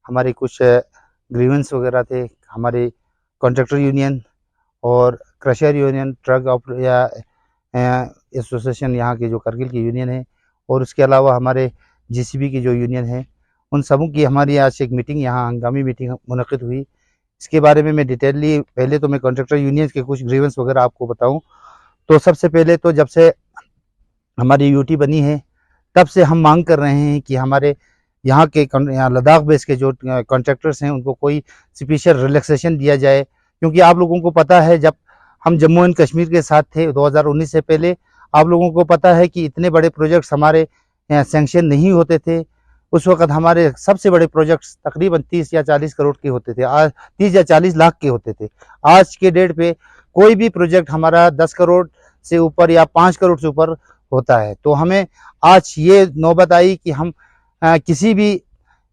हमारे कुछ ग्रीवेंस वगैरह थे। हमारे कॉन्ट्रैक्टर यूनियन और क्रशर यूनियन, ट्रक या एसोसिएशन यहाँ की जो करगिल की यूनियन है, और उसके अलावा हमारे जेसीबी की जो यूनियन है, उन सबों की हमारी आज एक मीटिंग, यहाँ हंगामी मीटिंग मुनक़िद हुई। इसके बारे में मैं डिटेलली, पहले तो मैं कॉन्ट्रैक्टर यूनियन के कुछ ग्रीवेंस वगैरह आपको बताऊं तो सबसे पहले तो जब से हमारी यूटी बनी है तब से हम मांग कर रहे हैं कि हमारे यहाँ के लद्दाख बेस के जो कॉन्ट्रैक्टर्स हैं उनको कोई स्पेशल रिलैक्सेशन दिया जाए। क्योंकि आप लोगों को पता है, जब हम जम्मू एंड कश्मीर के साथ थे 2019 से पहले, आप लोगों को पता है कि इतने बड़े प्रोजेक्ट्स हमारे सैंक्शन नहीं होते थे। उस वक्त हमारे सबसे बड़े प्रोजेक्ट्स तकरीबन 30 या 40 करोड़ के होते थे, आज 30 या 40 लाख के होते थे। आज के डेट पे कोई भी प्रोजेक्ट हमारा 10 करोड़ से ऊपर या 5 करोड़ से ऊपर होता है। तो हमें आज ये नौबत आई कि हम किसी भी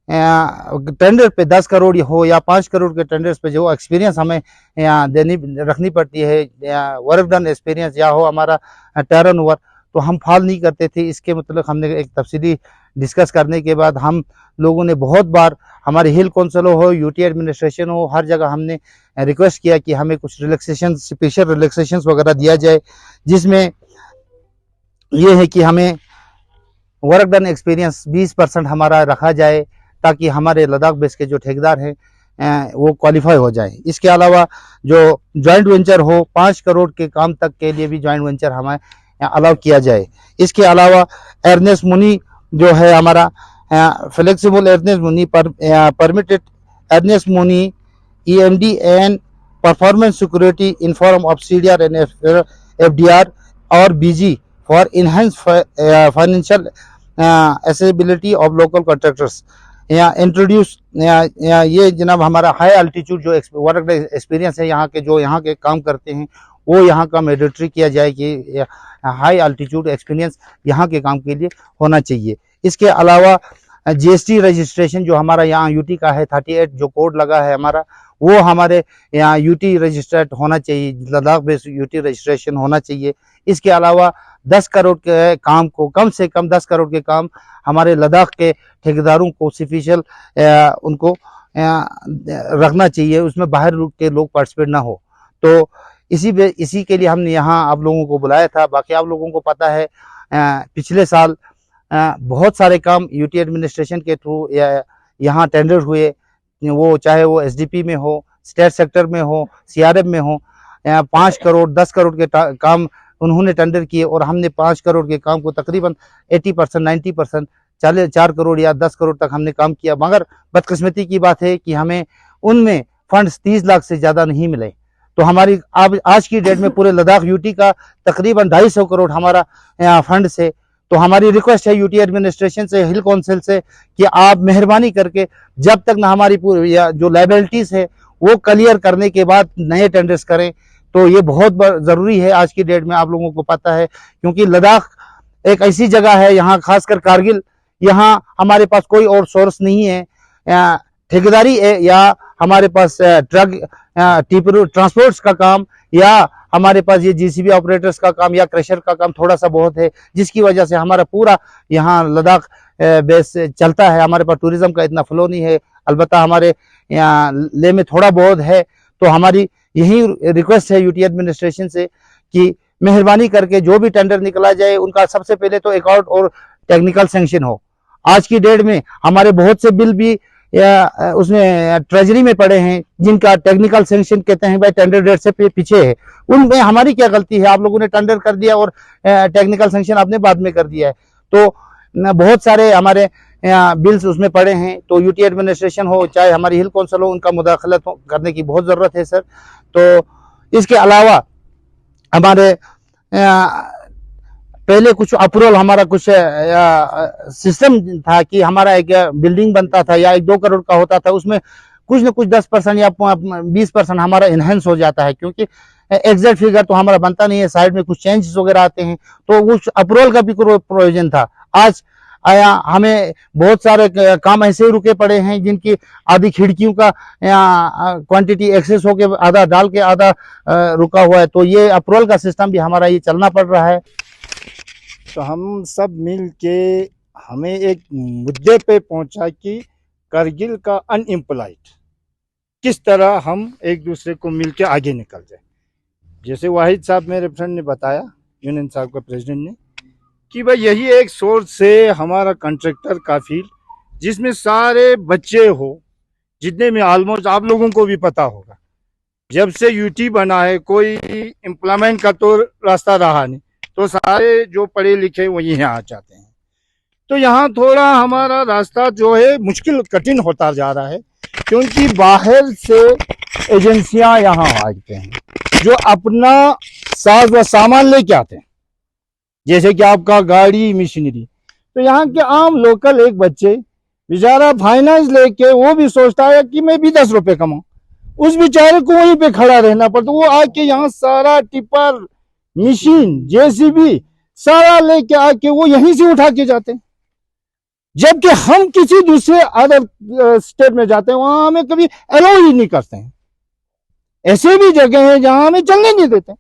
टेंडर पे 10 करोड़ हो या 5 करोड़ के टेंडर्स पे जो एक्सपीरियंस हमें रखनी पड़ती है, वर्क डन एक्सपीरियंस या हो हमारा टर्न ओवर, तो हम फॉल नहीं करते थे। इसके मतलब हमने एक तफसीली डिस्कस करने के बाद हम लोगों ने बहुत बार हमारे हिल काउंसिल हो, यूटी एडमिनिस्ट्रेशन हो, हर जगह हमने रिक्वेस्ट किया कि हमें कुछ रिलैक्सेशन, स्पेशल रिलैक्सेशन वगैरह दिया जाए, जिसमें ये है कि हमें वर्क डन एक्सपीरियंस 20% हमारा रखा जाए, ताकि हमारे लद्दाख बेस के जो ठेकेदार हैं वो क्वालिफाई हो जाए। इसके अलावा जो जॉइंट वेंचर हो, 5 करोड़ के काम तक के लिए भी जॉइंट वेंचर हमें अलाउ किया जाए। इसके अलावा अर्नेस्ट मनी जो है हमारा flexible earnest money permitted earnest money EMD and performance security in form of CDR and FDR और BG for enhance financial accessibility of local contractors यहाँ इंट्रोड्यूस। ये जनाब हमारा हाई अल्टीट्यूड जो वर्क एक्सपीरियंस है, यहाँ के जो यहाँ के काम करते हैं वो यहाँ का मैंडेटरी किया जाए कि हाई अल्टीट्यूड एक्सपीरियंस यहाँ के काम के लिए होना चाहिए। इसके अलावा GST रजिस्ट्रेशन जो हमारा यहाँ यूटी का है, 38 जो कोड लगा है हमारा, वो हमारे यहाँ यूटी रजिस्टर्ड होना चाहिए, लद्दाख बेस यूटी रजिस्ट्रेशन होना चाहिए। इसके अलावा 10 करोड़ के काम को, कम से कम 10 करोड़ के काम हमारे लद्दाख के ठेकेदारों को स्पेशल उनको रखना चाहिए, उसमें बाहर के लोग पार्टिसिपेट ना हो। तो इसी के लिए हमने यहाँ आप लोगों को बुलाया था। बाकी आप लोगों को पता है पिछले साल बहुत सारे काम यूटी एडमिनिस्ट्रेशन के थ्रू यहाँ टेंडर हुए, वो चाहे वो SDP में हो, स्टेट सेक्टर में हो, CRF में हो, 5 करोड़ 10 करोड़ के काम उन्होंने टेंडर किए, और हमने 5 करोड़ के काम को तकरीबन 80% 90% 4 करोड़ या 10 करोड़ तक हमने काम किया। मगर बदकिस्मती की बात है कि हमें उनमें फंड्स 30 लाख से ज़्यादा नहीं मिले। तो हमारी आज की डेट में पूरे लद्दाख यूटी का तकरीबन 250 करोड़ हमारा फंड से। तो हमारी रिक्वेस्ट है यूटी एडमिनिस्ट्रेशन से, हिल काउंसिल से, कि आप मेहरबानी करके जब तक ना हमारी पूरी जो लायबिलिटीज़ है वो क्लियर करने के बाद नए टेंडर्स करें। तो ये बहुत ज़रूरी है आज की डेट में, आप लोगों को पता है, क्योंकि लद्दाख एक ऐसी जगह है, यहाँ खासकर कारगिल, यहाँ हमारे पास कोई और सोर्स नहीं है ठेकेदारी है, या हमारे पास ट्रक ट्रांसपोर्ट्स का काम, या हमारे पास ये GCB ऑपरेटर्स का काम या क्रशर का काम थोड़ा सा बहुत है, जिसकी वजह से हमारा पूरा यहाँ लद्दाख बेस चलता है। हमारे पास टूरिज्म का इतना फ्लो नहीं है, अलबत्ता हमारे यहाँ ले में थोड़ा बहुत है। तो हमारी यही रिक्वेस्ट है यूटी एडमिनिस्ट्रेशन से कि मेहरबानी करके जो भी टेंडर निकला जाए उनका सबसे पहले तो अकाउंट और टेक्निकल सैंक्शन हो। आज की डेट में हमारे बहुत से बिल भी उसमें ट्रेजरी में पड़े हैं, जिनका टेक्निकल सैंक्शन कहते हैं भाई टेंडर डेट से पीछे है। उनमें हमारी क्या गलती है? आप लोगों ने टेंडर कर दिया और टेक्निकल सैंक्शन आपने बाद में कर दिया है। तो बहुत सारे हमारे बिल्स उसमें पड़े हैं। तो यूटी एडमिनिस्ट्रेशन हो चाहे हमारी हिल काउंसिल हो, उनका मुदाखलत करने की बहुत ज़रूरत है सर। तो इसके अलावा हमारे पहले कुछ अप्रूवल, हमारा कुछ सिस्टम था कि हमारा एक बिल्डिंग बनता था या 1-2 करोड़ का होता था, उसमें कुछ न कुछ 10% या 20% हमारा इनहेंस हो जाता है, क्योंकि एग्जैक्ट फिगर तो हमारा बनता नहीं है, साइड में कुछ चेंजेस वगैरह आते हैं। तो उस अप्रूवल का भी प्रयोजन था। आज आया हमें बहुत सारे काम ऐसे ही रुके पड़े हैं, जिनकी आधी खिड़कियों का क्वांटिटी एक्सेस होके आधा डाल के आधा रुका हुआ है। तो ये अप्रूवल का सिस्टम भी हमारा ये चलना पड़ रहा है। तो हम सब मिल के हमें एक मुद्दे पे पहुंचा कि करगिल का अनएम्प्लॉयड, किस तरह हम एक दूसरे को मिलकर आगे निकल जाए। जैसे वाहिद साहब मेरे फ्रेंड ने बताया, यूनियन साहब का प्रेसिडेंट ने, कि भाई यही एक सोर्स से हमारा कॉन्ट्रैक्टर का फील्ड, जिसमें सारे बच्चे हो, जितने में ऑलमोस्ट आप लोगों को भी पता होगा, जब से यूटी बना है कोई एम्प्लॉयमेंट का तो रास्ता रहा नहीं, तो सारे जो पढ़े लिखे वही यहाँ आ जाते हैं। तो यहाँ थोड़ा हमारा रास्ता जो है मुश्किल कठिन होता जा रहा है, क्योंकि बाहर से एजेंसियां यहाँ आते हैं जो अपना साज व सामान लेके आते हैं, जैसे कि आपका गाड़ी, मशीनरी। तो यहाँ के आम लोकल एक बच्चे बेचारा फाइनेंस लेके वो भी सोचता है कि मैं भी 10 रुपए कमाऊं, उस बेचारे को वहीं पे खड़ा रहना पड़ता। वो आके यहाँ सारा टिपर, मशीन, जेसीबी सारा लेके आके वो यहीं से उठा के जाते हैं। जबकि हम किसी दूसरे अदर स्टेट में जाते हैं, वहां हमें कभी अलाउ ही नहीं करते हैं। ऐसे भी जगह है जहां हमें चलने नहीं देते।